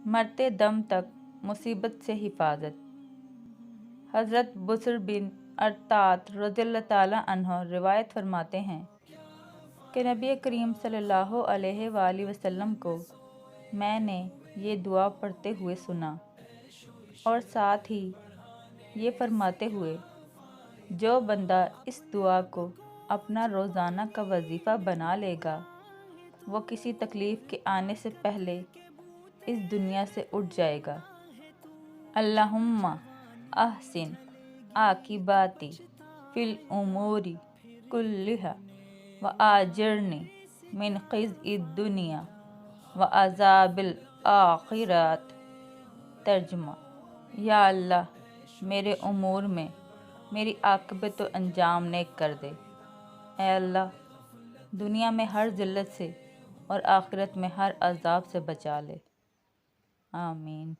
मरते दम तक मुसीबत से हिफाजत। हज़रत बुसर बिन अरतात रज़ियल्लाहु ताला अन्हो रिवायत फरमाते हैं कि नबी करीम सल्लल्लाहु अलैहि वसल्लम को मैंने ये दुआ पढ़ते हुए सुना और साथ ही ये फरमाते हुए, जो बंदा इस दुआ को अपना रोज़ाना का वजीफ़ा बना लेगा वो किसी तकलीफ़ के आने से पहले इस दुनिया से उठ जाएगा। अल्लाहुम्मा अहसिन आकिबाती फिल उमूरी कुल्लिहा व आजिरनी मिन ख़िज़्इद दुनिया व अज़ाबिल आखिरत। तर्जुमा, या अल्लाह मेरे उमूर में मेरी आक़िबत तो अंजाम नेक कर दे। ऐ अल्लाह दुनिया में हर ज़िल्लत से और आखिरत में हर अज़ाब से बचा ले। आमीन।